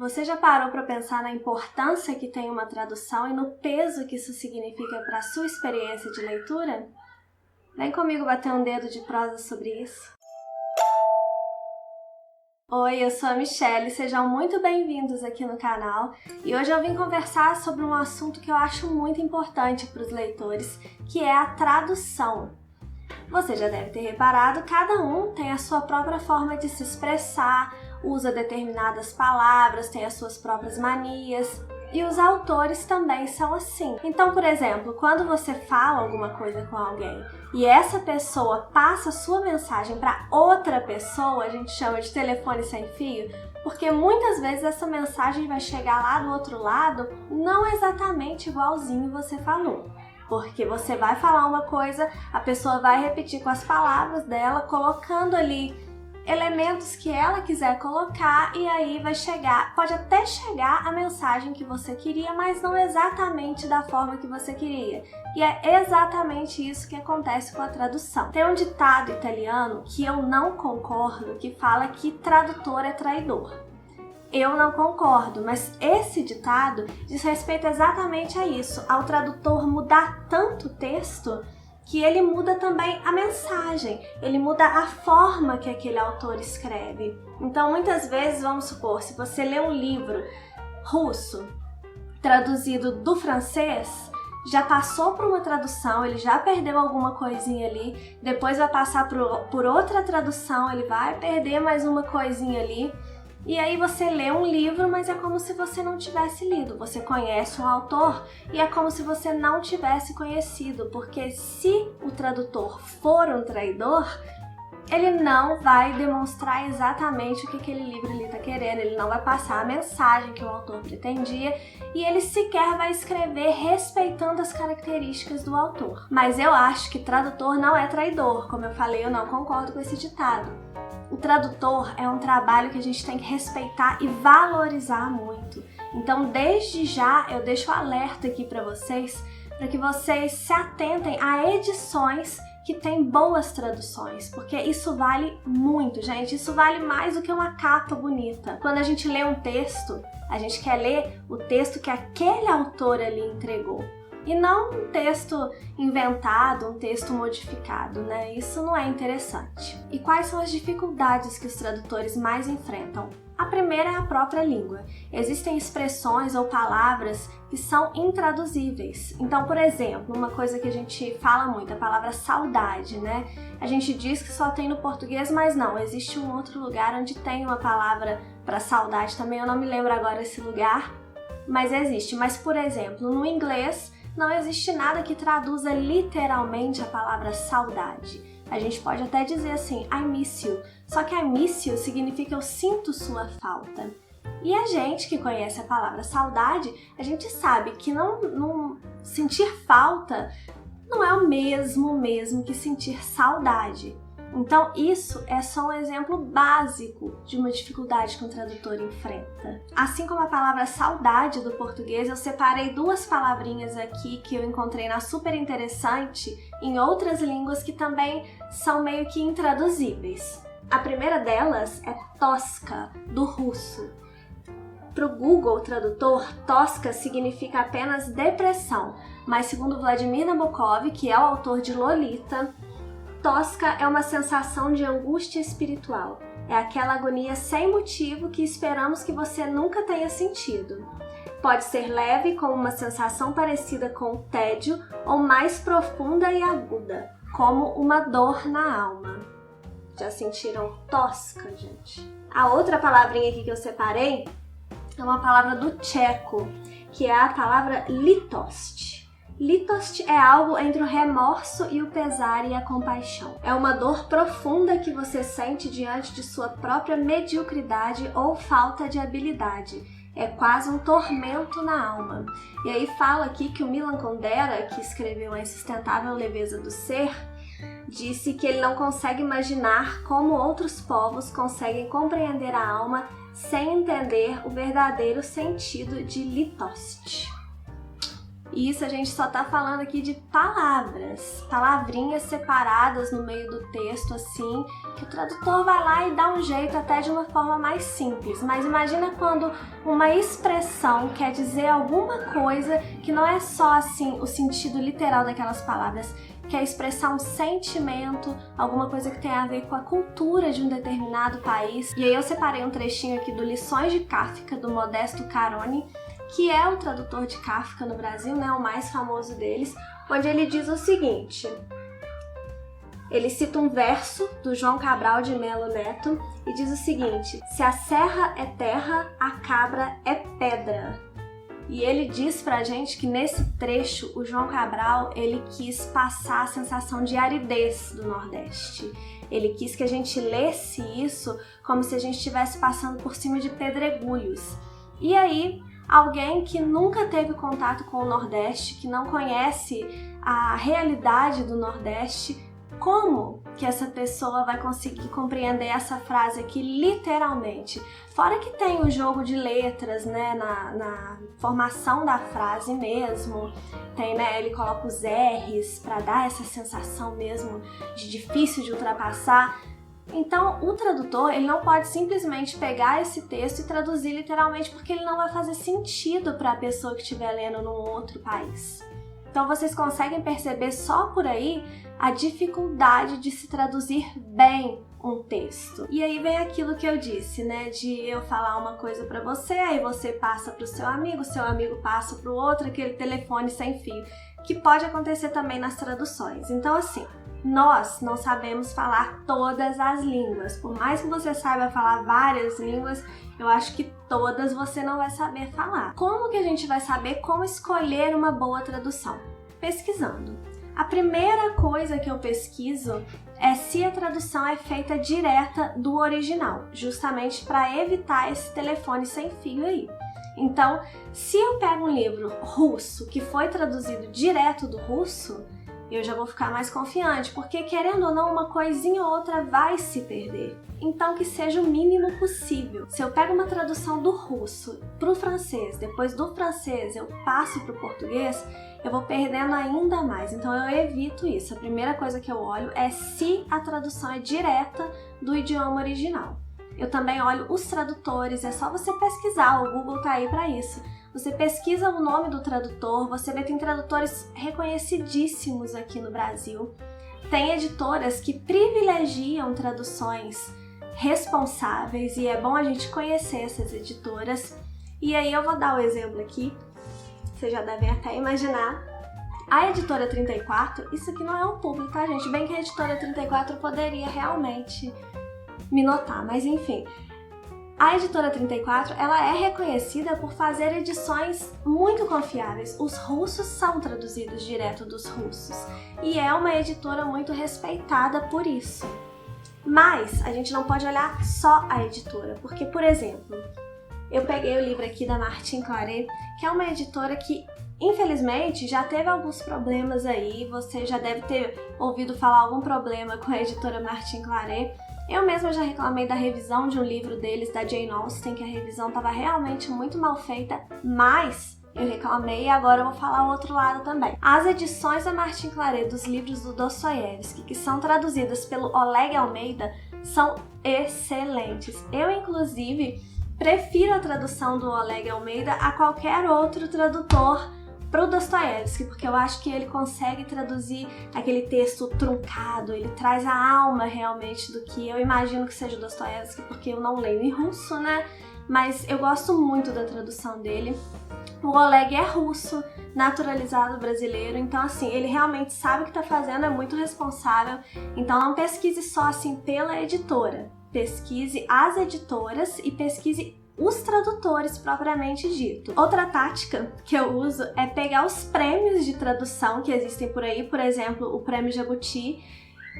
Você já parou para pensar na importância que tem uma tradução e no peso que isso significa para a sua experiência de leitura? Vem comigo bater um dedo de prosa sobre isso. Oi, eu sou a Michelle, sejam muito bem-vindos aqui no canal e hoje eu vim conversar sobre um assunto que eu acho muito importante para os leitores, que é a tradução. Você já deve ter reparado, cada um tem a sua própria forma de se expressar, usa determinadas palavras, tem as suas próprias manias, e os autores também são assim. Então, por exemplo, quando você fala alguma coisa com alguém e essa pessoa passa a sua mensagem para outra pessoa, a gente chama de telefone sem fio, porque muitas vezes essa mensagem vai chegar lá do outro lado não exatamente igualzinho você falou. Porque você vai falar uma coisa, a pessoa vai repetir com as palavras dela, colocando ali elementos que ela quiser colocar e aí vai chegar, pode até chegar a mensagem que você queria, mas não exatamente da forma que você queria. E é exatamente isso que acontece com a tradução. Tem um ditado italiano que eu não concordo, que fala que tradutor é traidor. Eu não concordo, mas esse ditado diz respeito exatamente a isso, ao tradutor mudar tanto o texto que ele muda também a mensagem, ele muda a forma que aquele autor escreve. Então, muitas vezes, vamos supor, se você lê um livro russo traduzido do francês, já passou por uma tradução, ele já perdeu alguma coisinha ali, depois vai passar por outra tradução, ele vai perder mais uma coisinha ali. E aí você lê um livro, mas é como se você não tivesse lido. Você conhece um autor e é como se você não tivesse conhecido, porque se o tradutor for um traidor, ele não vai demonstrar exatamente o que aquele livro ali está querendo, ele não vai passar a mensagem que o autor pretendia e ele sequer vai escrever respeitando as características do autor. Mas eu acho que tradutor não é traidor, como eu falei, eu não concordo com esse ditado. O tradutor é um trabalho que a gente tem que respeitar e valorizar muito. Então, desde já, eu deixo um alerta aqui para que vocês se atentem a edições que têm boas traduções, porque isso vale muito, gente. Isso vale mais do que uma capa bonita. Quando a gente lê um texto, a gente quer ler o texto que aquele autor ali entregou. E não um texto inventado, um texto modificado, né? Isso não é interessante. E quais são as dificuldades que os tradutores mais enfrentam? A primeira é a própria língua. Existem expressões ou palavras que são intraduzíveis. Então, por exemplo, uma coisa que a gente fala muito, a palavra saudade, né? A gente diz que só tem no português, mas não, existe um outro lugar onde tem uma palavra para saudade também. Eu não me lembro agora esse lugar, mas existe. Mas, por exemplo, no inglês, não existe nada que traduza literalmente a palavra saudade. A gente pode até dizer assim, I miss you. Só que I miss you significa eu sinto sua falta. E a gente que conhece a palavra saudade, a gente sabe que não sentir falta não é o mesmo que sentir saudade. Então, isso é só um exemplo básico de uma dificuldade que um tradutor enfrenta. Assim como a palavra saudade do português, eu separei duas palavrinhas aqui que eu encontrei na Super Interessante em outras línguas que também são meio que intraduzíveis. A primeira delas é tosca, do russo. Para o Google Tradutor, tosca significa apenas depressão, mas segundo Vladimir Nabokov, que é o autor de Lolita, tosca é uma sensação de angústia espiritual. É aquela agonia sem motivo que esperamos que você nunca tenha sentido. Pode ser leve, como uma sensação parecida com o tédio, ou mais profunda e aguda, como uma dor na alma. Já sentiram tosca, gente? A outra palavrinha aqui que eu separei é uma palavra do tcheco, que é a palavra litost. Litost é algo entre o remorso e o pesar e a compaixão. É uma dor profunda que você sente diante de sua própria mediocridade ou falta de habilidade. É quase um tormento na alma. E aí fala aqui que o Milan Kundera, que escreveu A Insustentável Leveza do Ser, disse que ele não consegue imaginar como outros povos conseguem compreender a alma sem entender o verdadeiro sentido de litost. E isso a gente só tá falando aqui de palavras, palavrinhas separadas no meio do texto, assim, que o tradutor vai lá e dá um jeito até de uma forma mais simples. Mas imagina quando uma expressão quer dizer alguma coisa que não é só, assim, o sentido literal daquelas palavras, quer expressar um sentimento, alguma coisa que tem a ver com a cultura de um determinado país. E aí eu separei um trechinho aqui do Lições de Kafka, do Modesto Caroni, que é o tradutor de Kafka no Brasil, né, o mais famoso deles, onde ele diz o seguinte. Ele cita um verso do João Cabral de Melo Neto e diz o seguinte: se a serra é terra, a cabra é pedra. E ele diz pra gente que nesse trecho o João Cabral, ele quis passar a sensação de aridez do Nordeste. Ele quis que a gente lesse isso como se a gente estivesse passando por cima de pedregulhos. E aí, alguém que nunca teve contato com o Nordeste, que não conhece a realidade do Nordeste, como que essa pessoa vai conseguir compreender essa frase aqui literalmente? Fora que tem o jogo de letras, né, na formação da frase mesmo, tem, né, ele coloca os R's para dar essa sensação mesmo de difícil de ultrapassar. Então, o tradutor, ele não pode simplesmente pegar esse texto e traduzir literalmente, porque ele não vai fazer sentido para a pessoa que estiver lendo num outro país. Então, vocês conseguem perceber só por aí a dificuldade de se traduzir bem um texto. E aí vem aquilo que eu disse, né, de eu falar uma coisa para você, aí você passa para o seu amigo passa para o outro, aquele telefone sem fio, que pode acontecer também nas traduções. Então, assim, nós não sabemos falar todas as línguas. Por mais que você saiba falar várias línguas, eu acho que todas você não vai saber falar. Como que a gente vai saber como escolher uma boa tradução? Pesquisando. A primeira coisa que eu pesquiso é se a tradução é feita direta do original, justamente para evitar esse telefone sem fio aí. Então, se eu pego um livro russo que foi traduzido direto do russo, eu já vou ficar mais confiante, porque querendo ou não, uma coisinha ou outra vai se perder. Então que seja o mínimo possível. Se eu pego uma tradução do russo para o francês, depois do francês eu passo para o português, eu vou perdendo ainda mais. Então eu evito isso. A primeira coisa que eu olho é se a tradução é direta do idioma original. Eu também olho os tradutores, é só você pesquisar, o Google tá aí para isso. Você pesquisa o nome do tradutor, você vê que tem tradutores reconhecidíssimos aqui no Brasil. Tem editoras que privilegiam traduções responsáveis e é bom a gente conhecer essas editoras. E aí eu vou dar o exemplo aqui, vocês já devem até imaginar. A Editora 34, isso aqui não é um público, tá, gente? Bem que a Editora 34 poderia realmente me notar, mas enfim. A Editora 34, ela é reconhecida por fazer edições muito confiáveis. Os russos são traduzidos direto dos russos e é uma editora muito respeitada por isso. Mas a gente não pode olhar só a editora, porque, por exemplo, eu peguei o livro aqui da Martin Claret, que é uma editora que, infelizmente, já teve alguns problemas aí. Você já deve ter ouvido falar algum problema com a editora Martin Claret. Eu mesma já reclamei da revisão de um livro deles, da Jane Austen, que a revisão estava realmente muito mal feita, mas eu reclamei e agora eu vou falar o outro lado também. As edições da Martin Claret dos livros do Dostoiévski, que são traduzidas pelo Oleg Almeida, são excelentes. Eu, inclusive, prefiro a tradução do Oleg Almeida a qualquer outro tradutor para o Dostoiévski, porque eu acho que ele consegue traduzir aquele texto truncado, ele traz a alma realmente do que eu imagino que seja o Dostoiévski, porque eu não leio em russo, né? Mas eu gosto muito da tradução dele. O Oleg é russo, naturalizado brasileiro, então assim, ele realmente sabe o que está fazendo, é muito responsável. Então não pesquise só assim pela editora, pesquise as editoras e pesquise os tradutores propriamente dito. Outra tática que eu uso é pegar os prêmios de tradução que existem por aí, por exemplo, o Prêmio Jabuti,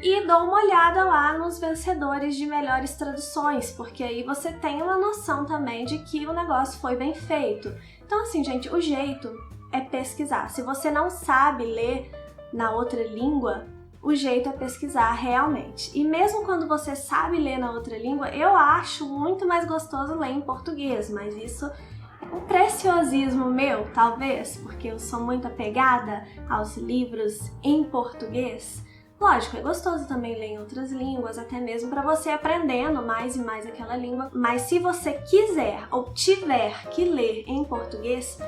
e dou uma olhada lá nos vencedores de melhores traduções, porque aí você tem uma noção também de que o negócio foi bem feito. Então assim, gente, o jeito é pesquisar. Se você não sabe ler na outra língua, o jeito é pesquisar realmente. E mesmo quando você sabe ler na outra língua, eu acho muito mais gostoso ler em português, mas isso um preciosismo meu, talvez, porque eu sou muito apegada aos livros em português. Lógico, é gostoso também ler em outras línguas, até mesmo para você aprendendo mais e mais aquela língua. Mas se você quiser ou tiver que ler em português,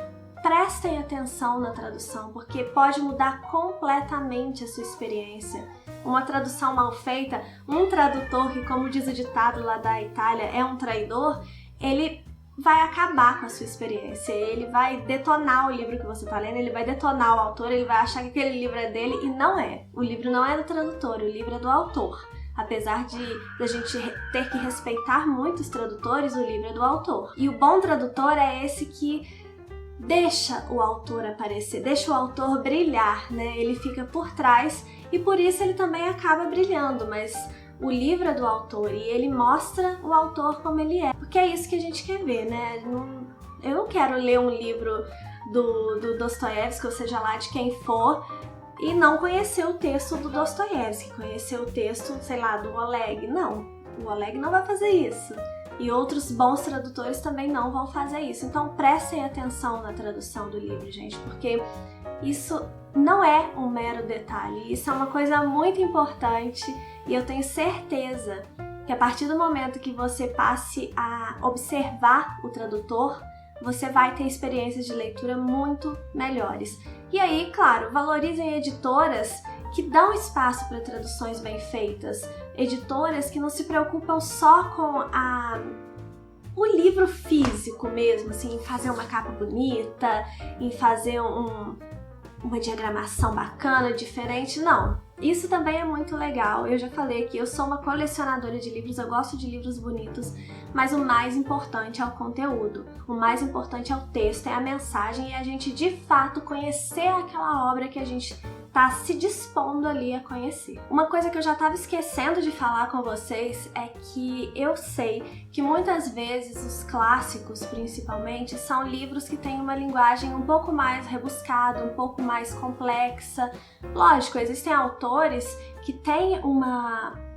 prestem atenção na tradução, porque pode mudar completamente a sua experiência. Uma tradução mal feita, um tradutor que, como diz o ditado lá da Itália, é um traidor, ele vai acabar com a sua experiência, ele vai detonar o livro que você está lendo, ele vai detonar o autor, ele vai achar que aquele livro é dele e não é. O livro não é do tradutor, o livro é do autor. Apesar de a gente ter que respeitar muitos tradutores, o livro é do autor. E o bom tradutor é esse que deixa o autor aparecer, deixa o autor brilhar, né? Ele fica por trás e por isso ele também acaba brilhando, mas o livro é do autor e ele mostra o autor como ele é, porque é isso que a gente quer ver, né? Eu não quero ler um livro do Dostoiévski, ou seja lá de quem for, e não conhecer o texto do Dostoiévski, conhecer o texto, sei lá, do Oleg. Não, o Oleg não vai fazer isso. E outros bons tradutores também não vão fazer isso. Então prestem atenção na tradução do livro, gente, porque isso não é um mero detalhe, isso é uma coisa muito importante e eu tenho certeza que a partir do momento que você passe a observar o tradutor, você vai ter experiências de leitura muito melhores. E aí, claro, valorizem editoras que dão espaço para traduções bem feitas, editoras que não se preocupam só com o livro físico mesmo, assim, em fazer uma capa bonita, em fazer uma diagramação bacana, diferente, não. Isso também é muito legal. Eu já falei que eu sou uma colecionadora de livros, eu gosto de livros bonitos, mas o mais importante é o conteúdo. O mais importante é o texto, é a mensagem e a gente de fato conhecer aquela obra que a gente tá se dispondo ali a conhecer. Uma coisa que eu já estava esquecendo de falar com vocês é que eu sei que muitas vezes os clássicos, principalmente, são livros que têm uma linguagem um pouco mais rebuscada, um pouco mais complexa. Lógico, existem autores que têm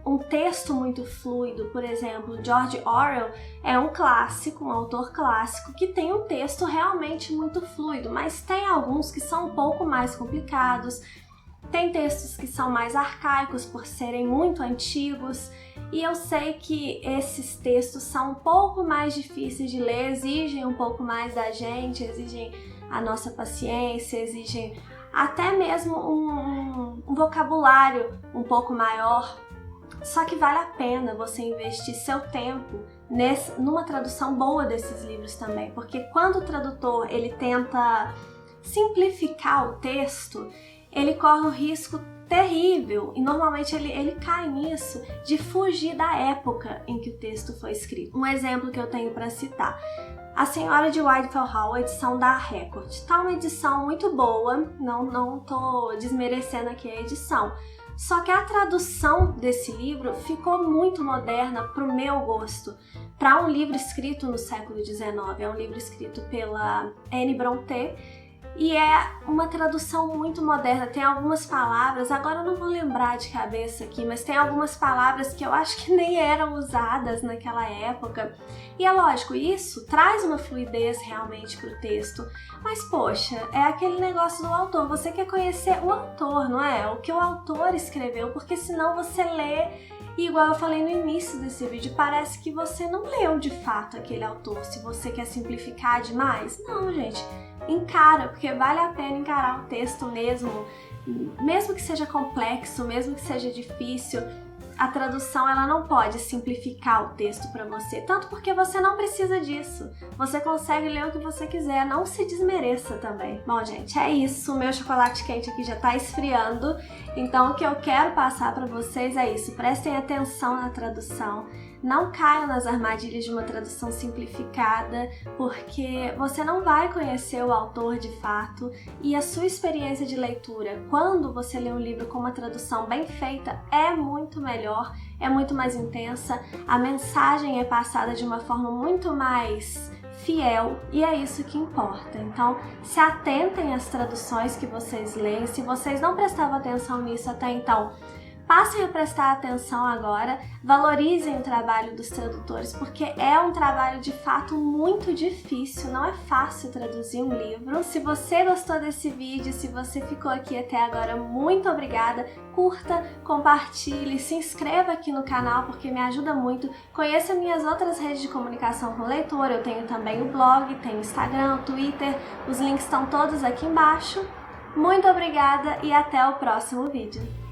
um texto muito fluido, por exemplo, George Orwell é um clássico, um autor clássico que tem um texto realmente muito fluido, mas tem alguns que são um pouco mais complicados, tem textos que são mais arcaicos por serem muito antigos, e eu sei que esses textos são um pouco mais difíceis de ler, exigem um pouco mais da gente, exigem a nossa paciência, exigem até mesmo um vocabulário um pouco maior. Só que vale a pena você investir seu tempo numa tradução boa desses livros também, porque quando o tradutor ele tenta simplificar o texto, ele corre um risco terrível, e normalmente ele cai nisso, de fugir da época em que o texto foi escrito. Um exemplo que eu tenho para citar: A Senhora de Whitehall Hall, edição da Record. Tá uma edição muito boa, não tô desmerecendo aqui a edição. Só que a tradução desse livro ficou muito moderna pro meu gosto. Para um livro escrito no século XIX, é um livro escrito pela Anne Brontë, e é uma tradução muito moderna. Tem algumas palavras, agora eu não vou lembrar de cabeça aqui, mas tem algumas palavras que eu acho que nem eram usadas naquela época. E é lógico, isso traz uma fluidez realmente pro texto. Mas poxa, é aquele negócio do autor. Você quer conhecer o autor, não é? O que o autor escreveu, porque senão você lê e, igual eu falei no início desse vídeo, parece que você não leu de fato aquele autor. Se você quer simplificar demais, não, gente. Encara, porque vale a pena encarar o texto mesmo que seja complexo, mesmo que seja difícil. A tradução ela não pode simplificar o texto para você, tanto porque você não precisa disso. Você consegue ler o que você quiser, não se desmereça também. Bom, gente, é isso. O meu chocolate quente aqui já tá esfriando, então o que eu quero passar para vocês é isso. Prestem atenção na tradução. Não caiam nas armadilhas de uma tradução simplificada, porque você não vai conhecer o autor de fato, e a sua experiência de leitura, quando você lê um livro com uma tradução bem feita, é muito melhor, é muito mais intensa, a mensagem é passada de uma forma muito mais fiel, e é isso que importa. Então, se atentem às traduções que vocês leem. Se vocês não prestavam atenção nisso até então, passem a prestar atenção agora, valorizem o trabalho dos tradutores, porque é um trabalho de fato muito difícil, não é fácil traduzir um livro. Se você gostou desse vídeo, se você ficou aqui até agora, muito obrigada, curta, compartilhe, se inscreva aqui no canal porque me ajuda muito. Conheça minhas outras redes de comunicação com o leitor, eu tenho também o blog, tenho o Instagram, o Twitter, os links estão todos aqui embaixo. Muito obrigada e até o próximo vídeo.